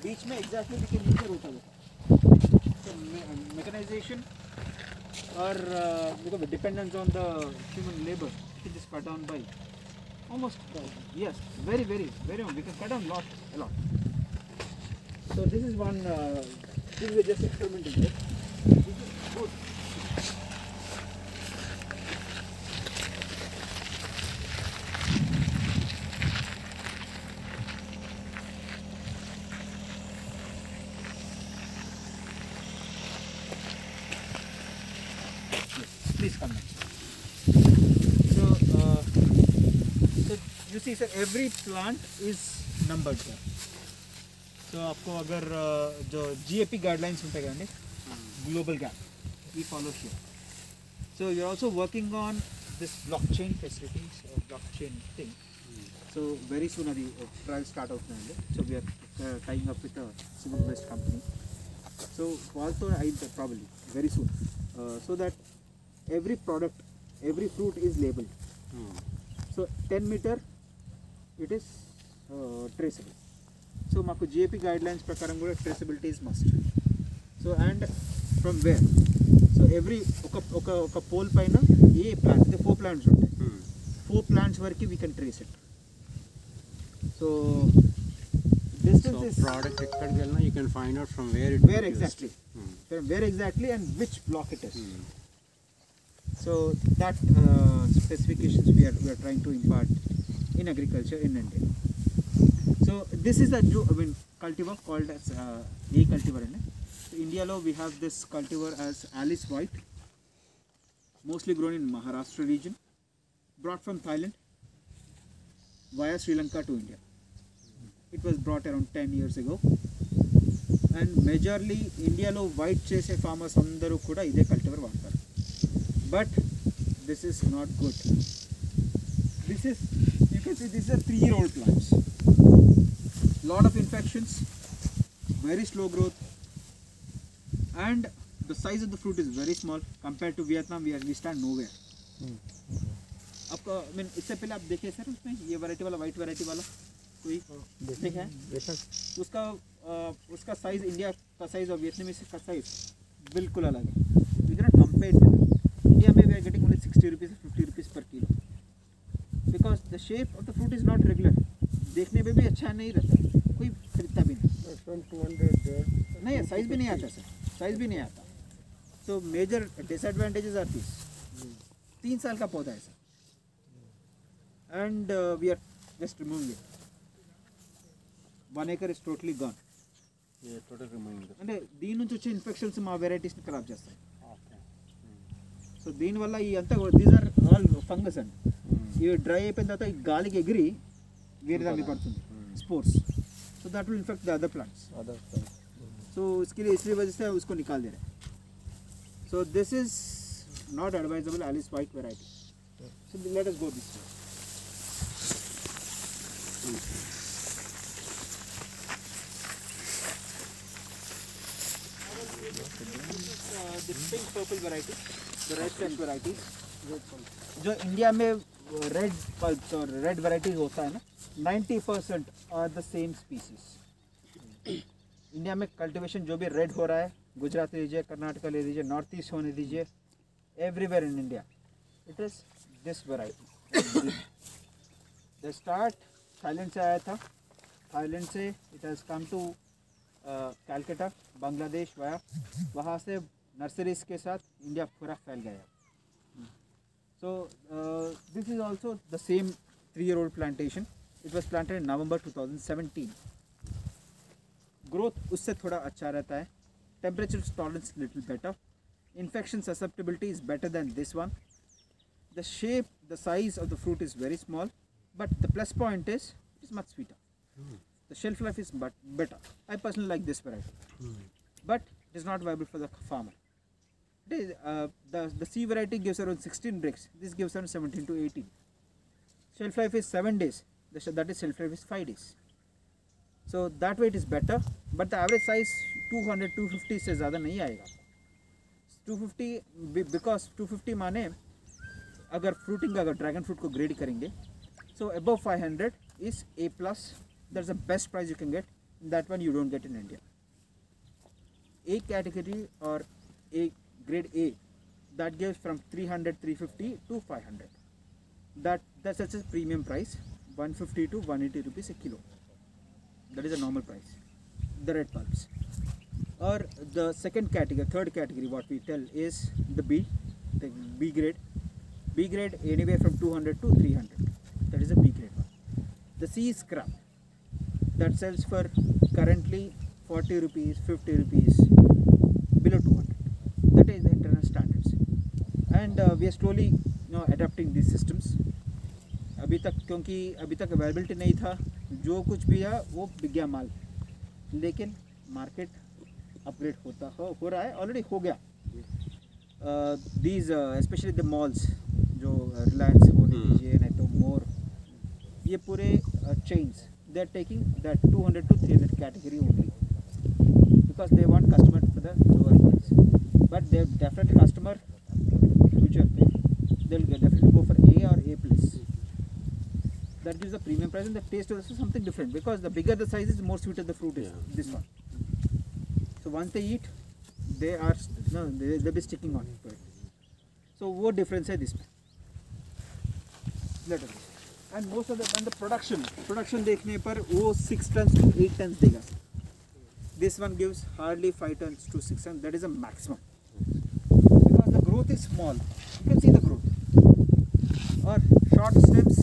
बीच में exactly we can use the rotavator. So mechanization or because dependence on the human labor, we can just cut down by almost yes, very we can cut down a lot. So this is one. This is just experimenting. Right? This is good. Please come in. So you see sir, every plant is numbered sir. So आपको अगर जो GAP guidelines ఉంటాయి కదండి, global gap, we follow here. So you're also working on this blockchain facilities or blockchain thing. So very soon అది trial start అవుతుందండి. So we are tying up with a Singapore based company. So also probably very soon, so that every product, every fruit is labeled. So 10 meter it is traceable. So మాకు GAP guidelines ప్రకారం కూడా traceability is must. So and from where? So every ఒక pole పైన ఏ plant, 4 plants ఉంటాయి, 4 plants వరకు we can trace it. So distance is product ఎక్కడికి వెళ్ళినా you can find out from where exactly, from where exactly and which block it is. So that specifications we are trying to impart in agriculture in India. So this is a new cultivar called as A cultivar. So India lo we have this cultivar as Alice White, mostly grown in Maharashtra region, brought from Thailand via Sri Lanka to India. It was brought around 10 years ago, and majorly India lo white chese farmers andaru kuda ide cultivar vaadtaru. But this is not good. This is, you can see these are 3-year-old plants. Lot of infections, very slow growth, and the size of the fruit is very small compared to Vietnam. We stand nowhere. आपको इससे पहले आप देखे sir उसमें ये variety वाला white variety वाला कोई देखा है? उसका साइज इंडिया का साइज और वियतनामीज का साइज बिल्कुल अलग है. We cannot compare it with them. India में we are getting only 60 rupees or 50 rupees per kilo because the shape of the fruit is not regular. देखने में भी अच्छा नहीं रहता, कोई खरीदता भी नहीं, साइज भी नहीं आता सर, साइज भी नहीं आता. So major disadvantages are these. 3 साल का पौधा है sir, and we are just removing it. 1 acre is totally gone. అంటే దీని నుంచి వచ్చే ఇన్ఫెక్షన్స్ మా వెరైటీస్ని ఖరాబ్ చేస్తాయి. సో దీనివల్ల ఈ అంతా దీస్ ఆర్ ఆల్ ఫంగస్ అండి. ఇవి డ్రై అయిపోయిన తర్వాత ఈ గాలికి ఎగిరి వేరే దాన్ని పడుతుంది spores, so that will infect the other plants. So इसके लिए इसलिए वजह से उसको निकाल दे रहे हैं. So this is not advisable Alice White variety. So let us go this way. The pink purple variety, the red flesh varieties, जो इंडिया में रेड पल्प्स और रेड varieties होता है ना, 90% are the same species. India में cultivation जो भी red हो रहा है, गुजरात ले लीजिए, कर्नाटका ले लीजिए, नॉर्थ ईस्ट होने दीजिए, everywhere in India it is this variety. The start Thailand से आया था, थाईलैंड से it has come to Calcutta, Bangladesh via, वहाँ से नर्सरीज के साथ इंडिया पूरा फैल गया. So this is also the same 3-year-old plantation. It was planted in November 2017. Growth उससे थोड़ा अच्छा रहता है. Temperature tolerance little better. Infection susceptibility is better than this one. The shape, the size of the fruit is very small, but the plus point is it is much sweeter. The shelf life is better. I personally like this variety, but it is not viable for the farmer. It is, the C variety gives around 16 bricks. This gives around 17 to 18. Shelf life is 7 days. That is shelf life is 5 days. So that way it is better, but the average size 200-250 से ज़्यादा नहीं आएगा. 250 because 250 माने अगर fruiting अगर dragon fruit को grade करेंगे, so above 500 is A+. That's the best price you can get. that one you don't get in India. A category or A grade A, that gives from 300, 350 to 500. That's such a premium price, 150 to 180 rupees a kilo. That is a normal price. The red pulps. Or the second category, third category, what we tell is the B grade. B grade anywhere from 200 to 300. That is a B grade one. The C is scrap. That sells for currently 40 rupees, 50 rupees, below 200. That is the international standards. And we are slowly adapting these systems. अभी तक क्योंकि अभी तक availability नहीं था, जो कुछ भी है वो बिक गया माल, लेकिन मार्केट अपग्रेड हो रहा है, ऑलरेडी हो गया. These especially the malls, जो रिलायंस बोले दीजिए नहीं तो मोर, ये पूरे chains, they are taking that 200 to 300 category only because they want customer for the lower price. But they definitely customer future they'll definitely go for A or A plus. That gives a premium price, and the taste is also something different because the bigger the size is, the more sweeter the fruit is. This one. So once they eat, they'll be sticking on to it. So what difference is this? And most of the production देखने पर वो 6 tons to 8 tons देगा. This one gives hardly 5 tons to 6 tons. That is a maximum because the growth is small. You can see the growth. Or short stems,